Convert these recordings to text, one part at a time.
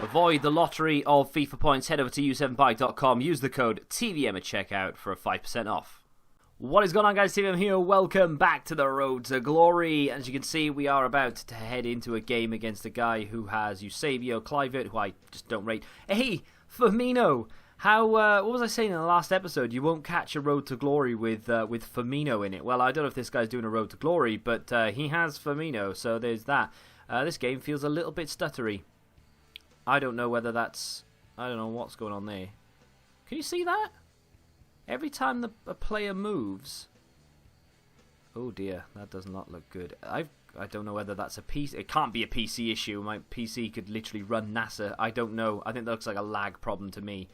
Avoid the lottery of FIFA points. Head over to u7bike.com. Use the code TVM at checkout for a 5% off. What is going on, guys? TVM here. Welcome back to the Road to Glory. As you can see, we are about to head into a game against a guy who has Eusebio, Clivert, who I just don't rate. Hey, Firmino! How, what was I saying in the last episode? You won't catch a Road to Glory with Firmino in it. Well, I don't know if this guy's doing a Road to Glory, but he has Firmino, so there's that. This game feels a little bit stuttery. I don't know whether that's... I don't know what's going on there. Can you see that? Every time a player moves... Oh dear, that does not look good. I don't know whether that's a PC... It can't be a PC issue. My PC could literally run NASA. I don't know. I think that looks like a lag problem to me.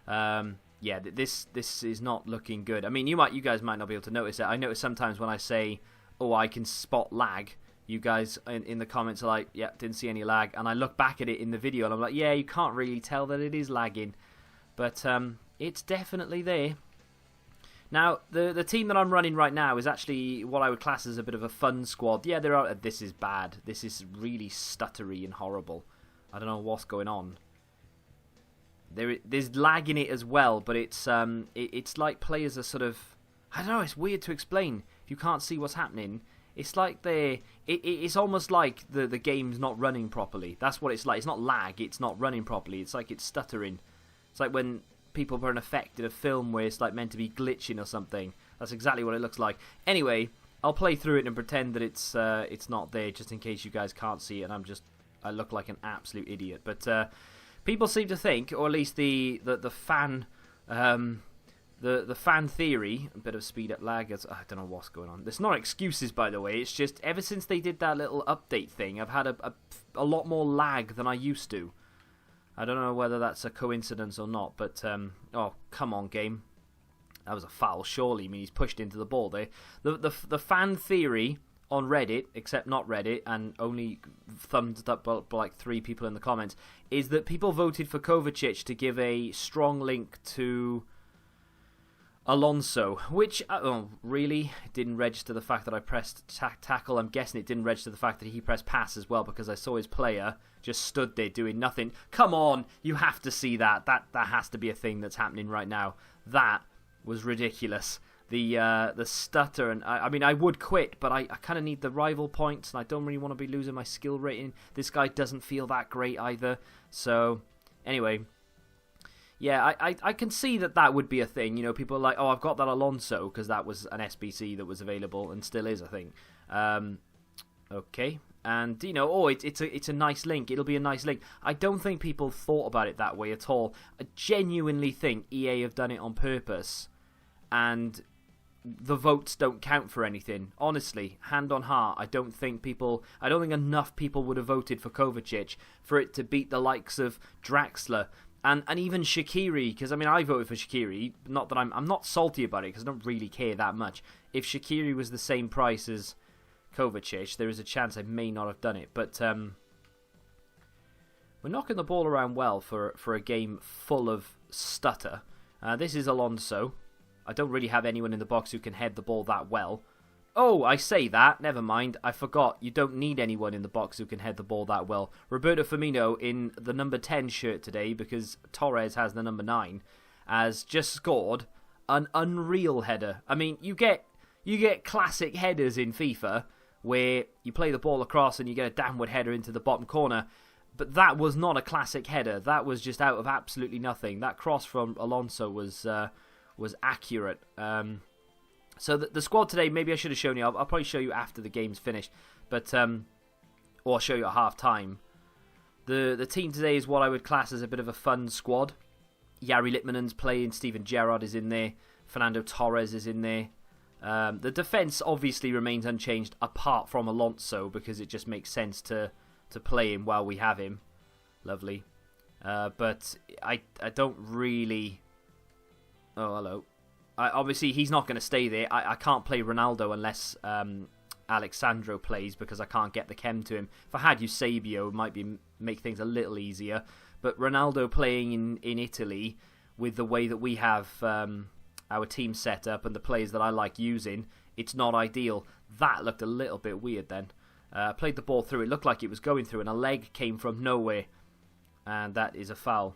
Yeah, this is not looking good. I mean, you guys might not be able to notice it. I notice sometimes when I say, oh, I can spot lag, you guys in the comments are like, yeah, didn't see any lag. And I look back at it in the video and I'm like, yeah, you can't really tell that it is lagging. But it's definitely there. Now, the team that I'm running right now is actually what I would class as a bit of a fun squad. Yeah, this is bad. This is really stuttery and horrible. I don't know what's going on. There's lag in it as well, but it's like players are sort of... I don't know, it's weird to explain if you can't see what's happening. It's like it's almost like the game's not running properly. That's what it's like. It's not lag, it's not running properly. It's like it's stuttering. It's like when people put an effect in a film where it's like meant to be glitching or something. That's exactly what it looks like. Anyway, I'll play through it and pretend that it's not there, just in case you guys can't see it and I look like an absolute idiot. But people seem to think, or at least the fan the fan theory, a bit of speed up lag, I don't know what's going on. There's not excuses, by the way. It's just ever since they did that little update thing, I've had a lot more lag than I used to. I don't know whether that's a coincidence or not, but oh, come on, game. That was a foul, surely. I mean, he's pushed into the ball there. The fan theory on Reddit, except not Reddit, and only thumbs up by like 3 people in the comments, is that people voted for Kovacic to give a strong link to Alonso, which, really? It didn't register the fact that I pressed tackle. I'm guessing it didn't register the fact that he pressed pass as well, because I saw his player just stood there doing nothing. Come on, you have to see that. That has to be a thing that's happening right now. That was ridiculous. The stutter, and I mean, I would quit, but I kind of need the rival points, and I don't really want to be losing my skill rating. This guy doesn't feel that great either. So, anyway... Yeah, I can see that would be a thing. You know, people are like, oh, I've got that Alonso, because that was an SBC that was available, and still is, I think. Okay. And, you know, oh, it's a nice link. It'll be a nice link. I don't think people thought about it that way at all. I genuinely think EA have done it on purpose, and the votes don't count for anything. Honestly, hand on heart, I don't think enough people would have voted for Kovacic for it to beat the likes of Draxler. And even Shaqiri, because I mean I voted for Shaqiri. Not that I'm not salty about it, because I don't really care that much. If Shaqiri was the same price as Kovacic, there is a chance I may not have done it. But we're knocking the ball around well for a game full of stutter. This is Alonso. I don't really have anyone in the box who can head the ball that well. Oh, I say that. Never mind. I forgot. You don't need anyone in the box who can head the ball that well. Roberto Firmino in the number 10 shirt today, because Torres has the number 9, has just scored an unreal header. I mean, you get classic headers in FIFA where you play the ball across and you get a downward header into the bottom corner. But that was not a classic header. That was just out of absolutely nothing. That cross from Alonso was accurate. So the squad today, maybe I should have shown you. I'll probably show you after the game's finished, but or I'll show you at half time. The team today is what I would class as a bit of a fun squad. Yari Litmanen's playing. Steven Gerrard is in there. Fernando Torres is in there. The defence obviously remains unchanged, apart from Alonso, because it just makes sense to play him while we have him. Lovely, but I don't really. Oh, hello. Obviously, he's not going to stay there. I can't play Ronaldo unless Alexandro plays, because I can't get the chem to him. If I had Eusebio, it might make things a little easier. But Ronaldo playing in Italy, with the way that we have our team set up and the players that I like using, it's not ideal. That looked a little bit weird then. Played the ball through. It looked like it was going through, and a leg came from nowhere. And that is a foul.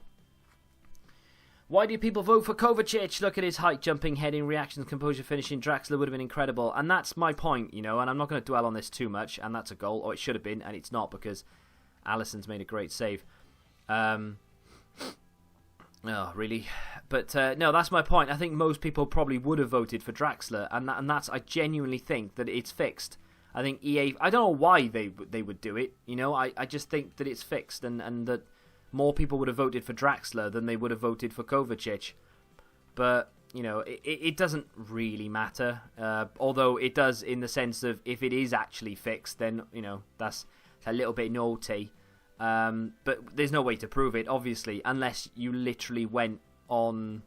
Why do people vote for Kovacic? Look at his height, jumping, heading, reactions, composure, finishing. Draxler would have been incredible. And that's my point, and I'm not going to dwell on this too much. And that's a goal, or it should have been, and it's not because Alisson's made a great save. Oh, really? But no, that's my point. I think most people probably would have voted for Draxler, and that's. I genuinely think that it's fixed. I think EA. I don't know why they would do it. I just think that it's fixed, and that more people would have voted for Draxler than they would have voted for Kovacic. But it doesn't really matter. Although it does in the sense of if it is actually fixed, then that's a little bit naughty. But there's no way to prove it, obviously, unless you literally went on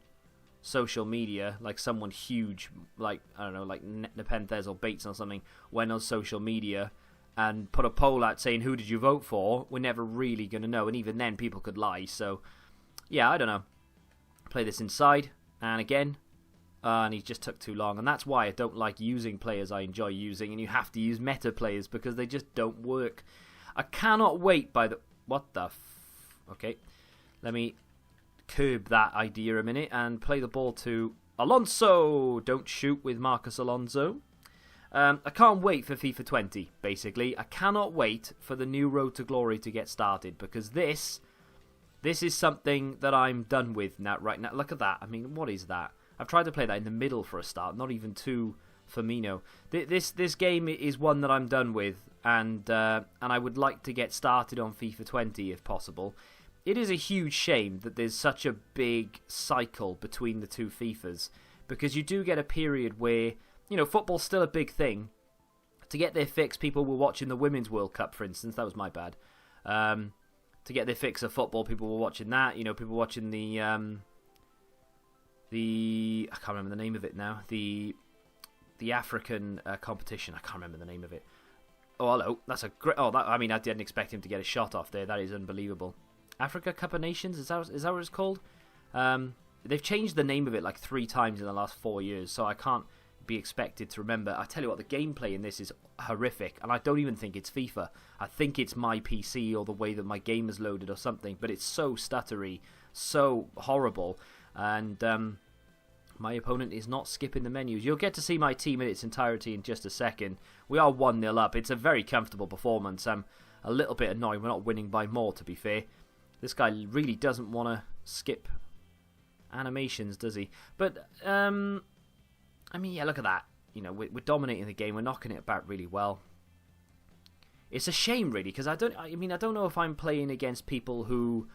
social media, like someone huge, like, I don't know, like Nepenthes or Bates or something, went on social media and put a poll out saying, who did you vote for? We're never really going to know, and even then people could lie. So, yeah, I don't know. Play this inside, and again, and he just took too long, and that's why I don't like using players I enjoy using, and you have to use meta players because they just don't work. I cannot wait by the... What the... Okay. Let me curb that idea a minute and play the ball to Alonso. Don't shoot with Marcus Alonso. I can't wait for FIFA 20, basically. I cannot wait for the new Road to Glory to get started because this is something that I'm done with now. Right now, look at that. I mean, what is that? I've tried to play that in the middle for a start, not even too Firmino. This game is one that I'm done with, and I would like to get started on FIFA 20 if possible. It is a huge shame that there's such a big cycle between the two FIFAs, because you do get a period where football's still a big thing. To get their fix, people were watching the Women's World Cup, for instance. That was my bad. To get their fix of football, people were watching that. People were watching the I can't remember the name of it now. The African competition. I can't remember the name of it. Oh, hello. That's a great... I didn't expect him to get a shot off there. That is unbelievable. Africa Cup of Nations? Is that what it's called? They've changed the name of it like 3 times in the last 4 years, so I can't be expected to remember. I tell you what, the gameplay in this is horrific, and I don't even think it's FIFA. I think it's my PC or the way that my game is loaded or something, but it's so stuttery, so horrible, and my opponent is not skipping the menus. You'll get to see my team in its entirety in just a second. We are 1-0 up. It's a very comfortable performance. I'm a little bit annoyed we're not winning by more, to be fair. This guy really doesn't want to skip animations, does he? But, yeah, look at that. We're dominating the game. We're knocking it about really well. It's a shame, really, because I don't know if I'm playing against people who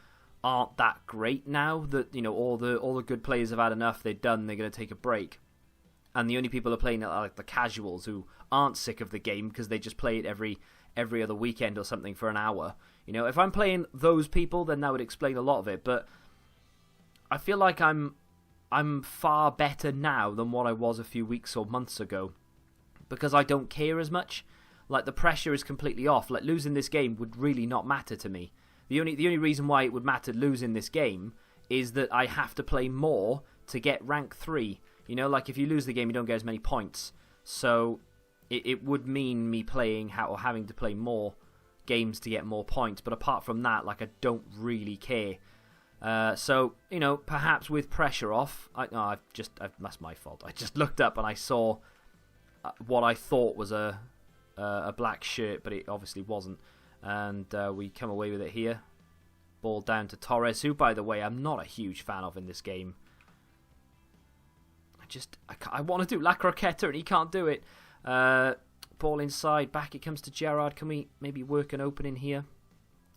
aren't that great now. That all the good players have had enough. They're done. They're going to take a break, and the only people who are playing are like the casuals who aren't sick of the game because they just play it every other weekend or something for an hour. If I'm playing those people, then that would explain a lot of it. But I feel like I'm far better now than what I was a few weeks or months ago because I don't care as much. Like, the pressure is completely off. Like, losing this game would really not matter to me. The only reason why it would matter losing this game is that I have to play more to get rank 3. Like, if you lose the game, you don't get as many points. So it would mean me playing or having to play more games to get more points. But apart from that, like, I don't really care. So, perhaps with pressure off, that's my fault. I just looked up and I saw what I thought was a black shirt, but it obviously wasn't. And we come away with it here. Ball down to Torres, who, by the way, I'm not a huge fan of in this game. I want to do La Croqueta and he can't do it. Ball inside, back it comes to Gerrard. Can we maybe work an opening here?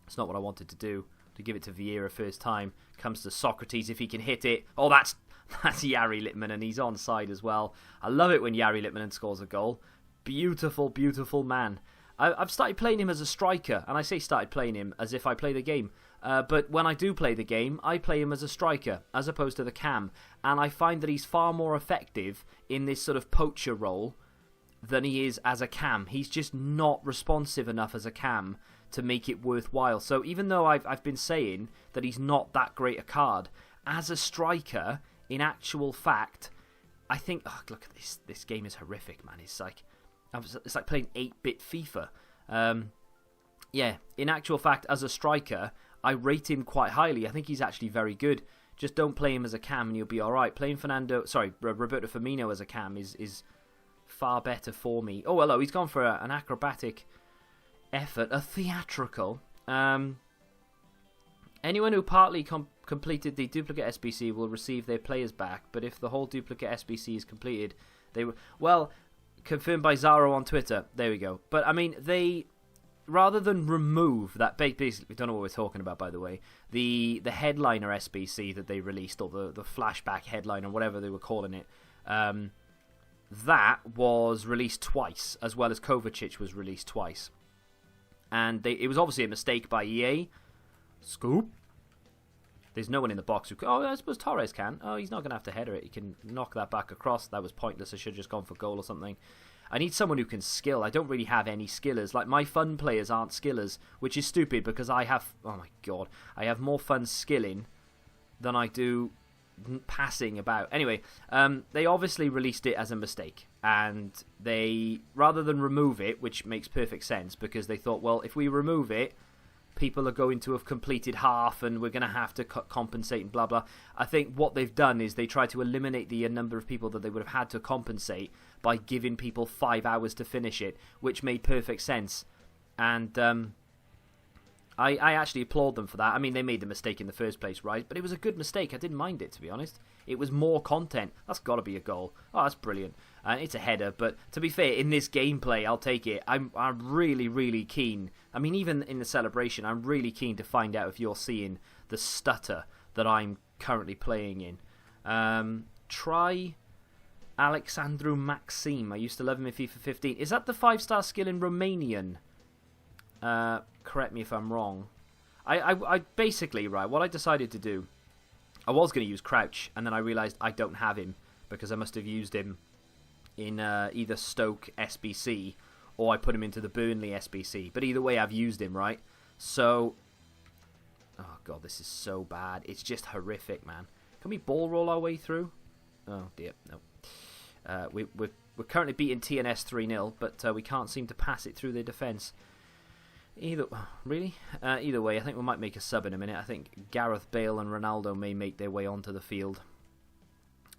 It's not what I wanted to do. To give it to Vieira first time. Comes to Socrates if he can hit it. Oh, that's Jari Litmanen, and he's onside as well. I love it when Jari Litmanen scores a goal. Beautiful, beautiful man. I've started playing him as a striker, and I say started playing him as if I play the game. But when I do play the game, I play him as a striker, as opposed to the cam. And I find that he's far more effective in this sort of poacher role than he is as a cam. He's just not responsive enough as a cam to make it worthwhile. So even though I've been saying that he's not that great a card, as a striker, in actual fact, I think... Oh, look at this. This game is horrific, man. It's like playing 8-bit FIFA. Yeah, in actual fact, as a striker, I rate him quite highly. I think he's actually very good. Just don't play him as a cam and you'll be alright. Playing Roberto Firmino as a cam is far better for me. Oh, hello, he's gone for an acrobatic effort, a theatrical. Anyone who partly completed the duplicate SBC will receive their players back, but if the whole duplicate SBC is completed, they will... Well, confirmed by Zaro on Twitter. There we go. But, I mean, they... Rather than remove that... Basically, we don't know what we're talking about, by the way. The headliner SBC that they released, or the flashback headliner, whatever they were calling it, that was released twice, as well as Kovacic was released twice. And it was obviously a mistake by EA. Scoop. There's no one in the box who... Oh, I suppose Torres can. Oh, he's not going to have to header it. He can knock that back across. That was pointless. I should have just gone for goal or something. I need someone who can skill. I don't really have any skillers. Like, my fun players aren't skillers, which is stupid because I have... Oh, my God. I have more fun skilling than I do passing about. Anyway, they obviously released it as a mistake. And they... Rather than remove it, which makes perfect sense, because they thought, well, if we remove it... people are going to have completed half and we're going to have to compensate and blah blah. I think what they've done is they try to eliminate the number of people that they would have had to compensate by giving people 5 hours to finish it, which made perfect sense. And I actually applaud them for that. I mean, they made the mistake in the first place, right? But it was a good mistake. I didn't mind it, to be honest. It was more content. That's got to be a goal. Oh, that's brilliant. It's a header, but to be fair, in this gameplay, I'll take it. I'm really, really keen. I mean, even in the celebration, I'm really keen to find out if you're seeing the stutter that I'm currently playing in. Try Alexandru Maxim. I used to love him in FIFA 15. Is that the 5-star skill in Romanian? Correct me if I'm wrong. I basically, right, what I decided to do, I was going to use Crouch, and then I realised I don't have him, because I must have used him in either Stoke SBC, or I put him into the Burnley SBC. But either way, I've used him, right? So, oh God, this is so bad. It's just horrific, man. Can we ball roll our way through? Oh dear, no. We're currently beating TNS 3-0, but we can't seem to pass it through their defence. Either way, I think we might make a sub in a minute. I think Gareth Bale and Ronaldo may make their way onto the field.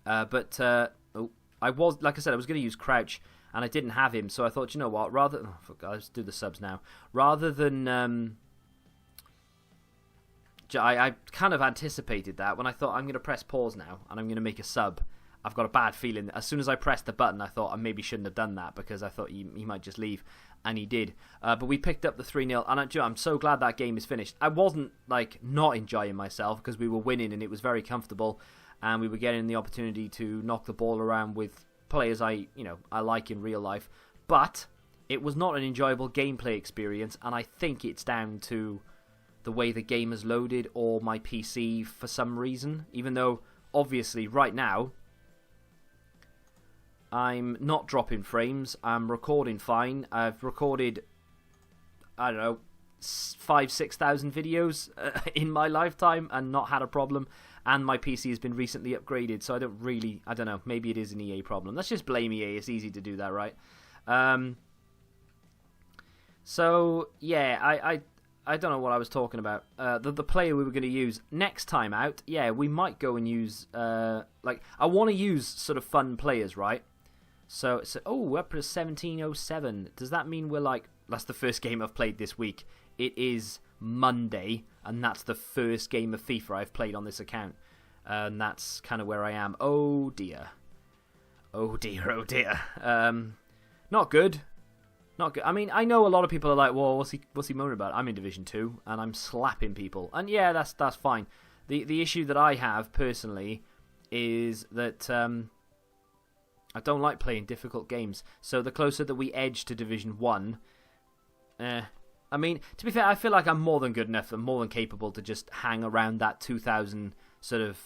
I was, like I said, I was going to use Crouch, and I didn't have him, so I thought, you know what, let's do the subs now. Rather than, I kind of anticipated that when I thought I'm going to press pause now, and I'm going to make a sub. I've got a bad feeling. As soon as I pressed the button, I thought I maybe shouldn't have done that, because I thought he might just leave, and he did. But we picked up the 3-0, and I'm so glad that game is finished. I wasn't, not enjoying myself, because we were winning, and it was very comfortable, and we were getting the opportunity to knock the ball around with players I like in real life. But it was not an enjoyable gameplay experience, and I think it's down to the way the game is loaded or my PC for some reason, even though, obviously, right now, I'm not dropping frames. I'm recording fine. I've recorded, 5,000-6,000 videos in my lifetime and not had a problem. And my PC has been recently upgraded, so I don't know, maybe it is an EA problem. Let's just blame EA. It's easy to do that, right? So, yeah, I don't know what I was talking about. The player we were going to use next time out, yeah, we might go and use, I want to use sort of fun players, right? So we're up to 1707. Does that mean that's the first game I've played this week? It is Monday, and that's the first game of FIFA I've played on this account. And that's kind of where I am. Oh dear. Oh dear, oh dear. Not good. Not good. I mean, I know a lot of people are like, well, what's he moaning about? I'm in Division 2, and I'm slapping people. And yeah, that's fine. The issue that I have, personally, is that I don't like playing difficult games. So the closer that we edge to Division 1, I mean, to be fair, I feel like I'm more than good enough and more than capable to just hang around that 2,000 sort of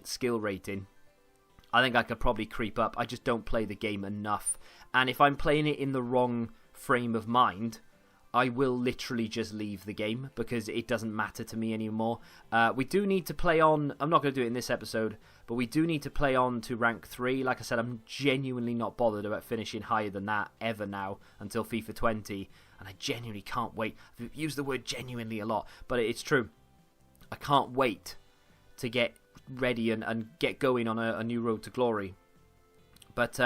skill rating. I think I could probably creep up. I just don't play the game enough. And if I'm playing it in the wrong frame of mind, I will literally just leave the game because it doesn't matter to me anymore. We do need to play on... I'm not going to do it in this episode, but we do need to play on to rank 3. Like I said, I'm genuinely not bothered about finishing higher than that ever now until FIFA 20. And I genuinely can't wait. I've used the word genuinely a lot, but it's true. I can't wait to get ready and get going on a new road to glory. But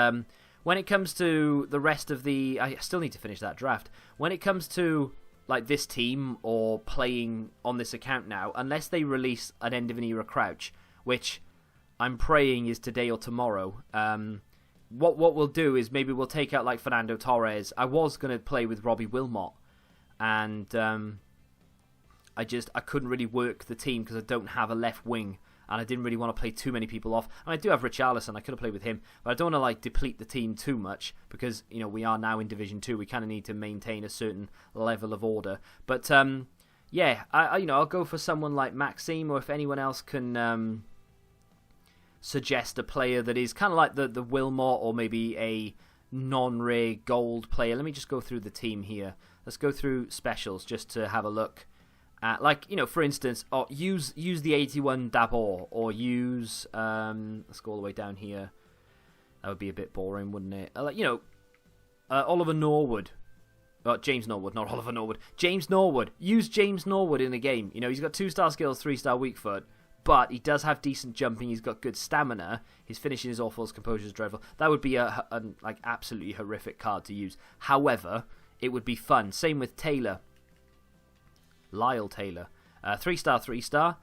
when it comes to the rest of I still need to finish that draft. When it comes to like this team or playing on this account now, unless they release an end of an era Crouch, which I'm praying is today or tomorrow, what we'll do is maybe we'll take out like Fernando Torres. I was going to play with Robbie Wilmot, and I couldn't really work the team because I don't have a left wing, and I didn't really want to play too many people off. And I do have Richarlison, I could have played with him, but I don't want to like deplete the team too much because we are now in Division 2. We kind of need to maintain a certain level of order. But yeah, I'll go for someone like Maxime, or if anyone else can suggest a player that is kind of like the Wilmot, or maybe a non-rare gold player. Let me just go through the team here. Let's go through specials just to have a look. Like, for instance, use the 81 Dabor, or use, let's go all the way down here. That would be a bit boring, wouldn't it? Oliver Norwood. James Norwood, not Oliver Norwood. James Norwood. Use James Norwood in a game. He's got 2-star skills, 3-star weak foot, but he does have decent jumping. He's got good stamina. His finishing is awful. His composure is dreadful. That would be a absolutely horrific card to use. However, it would be fun. Same with Taylor. Lyle Taylor. 3-star, 3-star.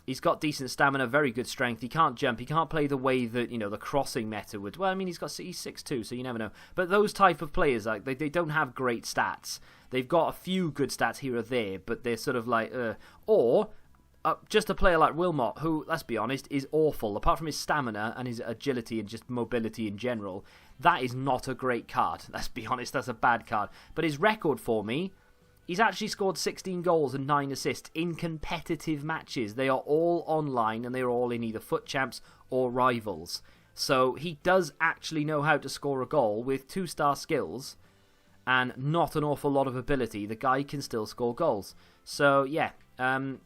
He's got decent stamina, very good strength. He can't jump. He can't play the way that, the crossing meta would. Well, I mean, he's 6'2", so you never know. But those type of players, like they don't have great stats. They've got a few good stats here or there, but they're sort of like, Or just a player like Wilmot, who, let's be honest, is awful. Apart from his stamina and his agility and just mobility in general, that is not a great card. Let's be honest, that's a bad card. But his record for me, he's actually scored 16 goals and 9 assists in competitive matches. They are all online, and they are all in either FUT Champs or Rivals. So he does actually know how to score a goal with 2-star skills and not an awful lot of ability. The guy can still score goals. So yeah,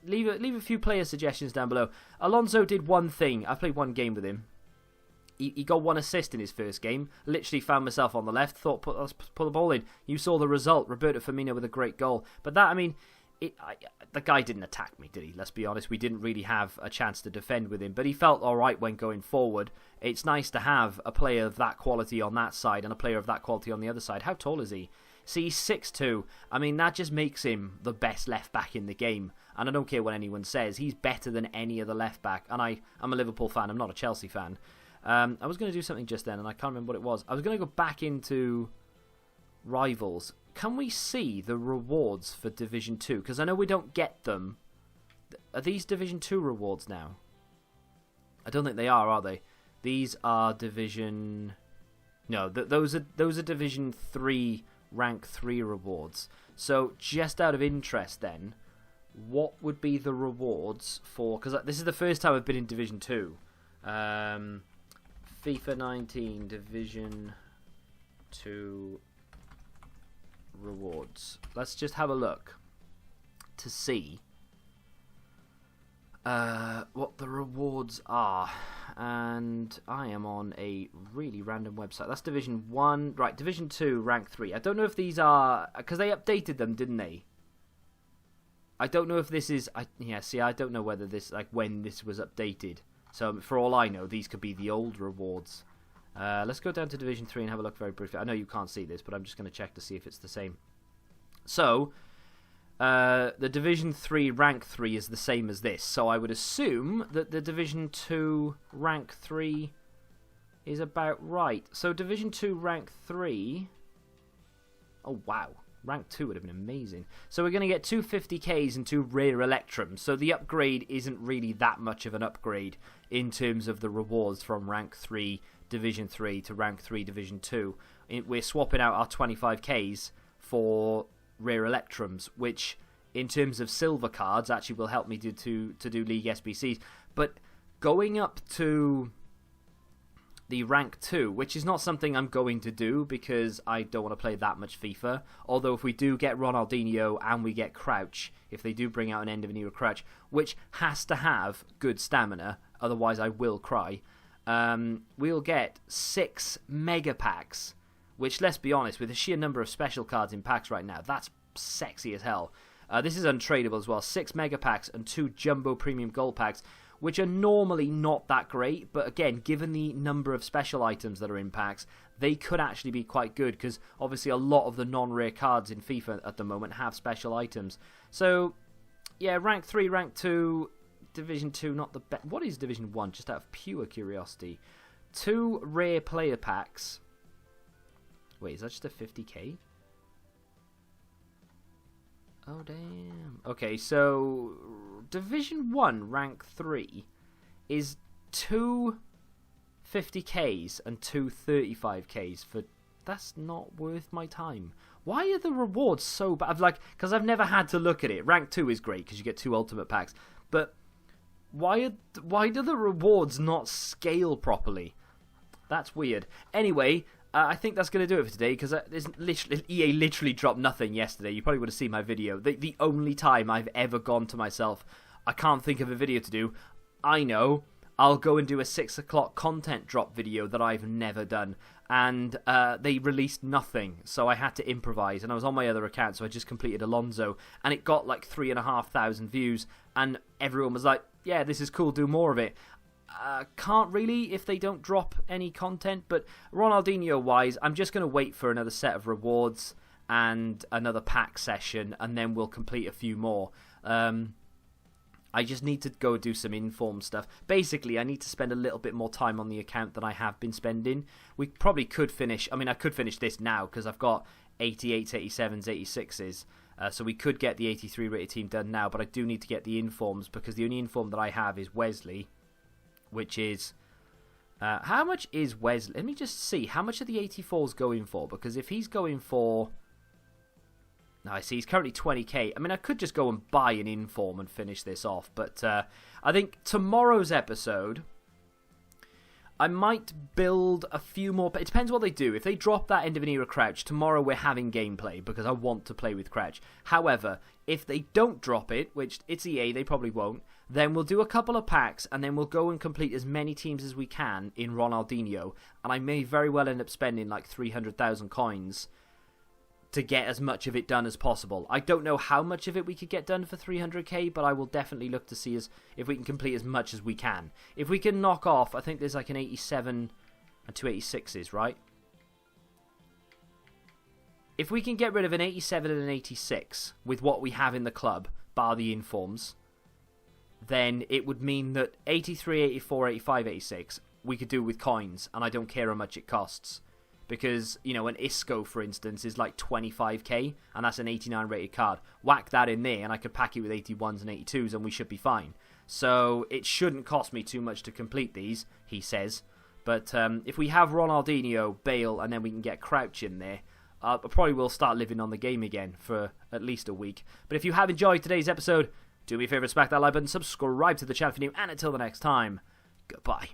leave a few player suggestions down below. Alonso did one thing. I played one game with him. He got 1 assist in his first game. Literally found myself on the left. Thought, let's put the ball in. You saw the result. Roberto Firmino with a great goal. But that, the guy didn't attack me, did he? Let's be honest. We didn't really have a chance to defend with him. But he felt all right when going forward. It's nice to have a player of that quality on that side and a player of that quality on the other side. How tall is he? See, he's 6'2". That just makes him the best left back in the game. And I don't care what anyone says. He's better than any other left back. And I'm a Liverpool fan. I'm not a Chelsea fan. I was going to do something just then, and I can't remember what it was. I was going to go back into Rivals. Can we see the rewards for Division 2? Because I know we don't get them. Are these Division 2 rewards now? I don't think they are they? These are Division... No, those are Division 3, Rank 3 rewards. So, just out of interest then, what would be the rewards for... Because this is the first time I've been in Division 2. FIFA 19 Division 2 rewards. Let's just have a look to see what the rewards are. And I am on a really random website. That's Division 1. Right, Division 2, Rank 3. I don't know if these are... Because they updated them, didn't they? I don't know if this is... I don't know whether this... when this was updated. So, for all I know, these could be the old rewards. Let's go down to Division 3 and have a look very briefly. I know you can't see this, but I'm just going to check to see if it's the same. So, the Division 3 Rank 3 is the same as this. So, I would assume that the Division 2 Rank 3 is about right. So, Division 2 Rank 3... Oh, wow. Rank 2 would have been amazing. So we're going to get 2 50Ks and 2 rare Electrums. So the upgrade isn't really that much of an upgrade in terms of the rewards from Rank 3 Division 3 to Rank 3 Division 2. We're swapping out our 25Ks for rare Electrums, which in terms of silver cards actually will help me to do League SBCs. But going up to the Rank 2, which is not something I'm going to do because I don't want to play that much FIFA. Although if we do get Ronaldinho and we get Crouch, if they do bring out an end of an era Crouch, which has to have good stamina, otherwise I will cry, we'll get 6 mega packs, which, let's be honest, with the sheer number of special cards in packs right now, that's sexy as hell. This is untradeable as well. 6 mega packs and 2 jumbo premium gold packs, which are normally not that great, but again, given the number of special items that are in packs, they could actually be quite good, because obviously a lot of the non-rare cards in FIFA at the moment have special items. So, yeah, rank 3, rank 2, Division 2, not the best. What is Division 1, just out of pure curiosity? 2 rare player packs. Wait, is that just a 50k? Oh, damn. Okay, so Division 1, rank 3 is 2 50ks and 2 35ks for... That's not worth my time. Why are the rewards so bad? Because I've never had to look at it. Rank 2 is great because you get 2 ultimate packs. But why do the rewards not scale properly? That's weird. Anyway, I think that's going to do it for today, because EA literally dropped nothing yesterday. You probably would have seen my video. The only time I've ever gone to myself, I can't think of a video to do. I know, I'll go and do a 6 o'clock content drop video that I've never done. And they released nothing, so I had to improvise. And I was on my other account, so I just completed Alonso. And it got like 3,500 views. And everyone was like, yeah, this is cool, do more of it. Can't really if they don't drop any content. But Ronaldinho-wise, I'm just going to wait for another set of rewards and another pack session. And then we'll complete a few more. I just need to go do some inform stuff. Basically, I need to spend a little bit more time on the account than I have been spending. We probably could finish... I mean, I could finish this now because I've got 88s, 87s, 86s. So we could get the 83 rated team done now, but I do need to get the informs because the only inform that I have is Wesley, which is... how much is Wesley? Let me just see. How much are the 84s going for? Because if he's going for... No, I see he's currently 20k. I mean, I could just go and buy an inform and finish this off. But I think tomorrow's episode, I might build a few more... It depends what they do. If they drop that end of an era Crouch, tomorrow we're having gameplay because I want to play with Crouch. However, if they don't drop it, which it's EA, they probably won't, then we'll do a couple of packs and then we'll go and complete as many teams as we can in Ronaldinho. And I may very well end up spending like 300,000 coins to get as much of it done as possible. I don't know how much of it we could get done for 300k, but I will definitely look to see if we can complete as much as we can. If we can knock off, I think there's like an 87 and 2 86s, right? If we can get rid of an 87 and an 86 with what we have in the club, bar the informs, then it would mean that 83, 84, 85, 86 we could do with coins, and I don't care how much it costs. Because, you know, an Isco, for instance, is like 25k, and that's an 89 rated card. Whack that in there, and I could pack it with 81s and 82s, and we should be fine. So, it shouldn't cost me too much to complete these, he says. But if we have Ronaldinho, Bale, and then we can get Crouch in there, I probably will start living on the game again for at least a week. But if you have enjoyed today's episode, do me a favour, smack that like button, subscribe to the channel if you're new, and until the next time, goodbye.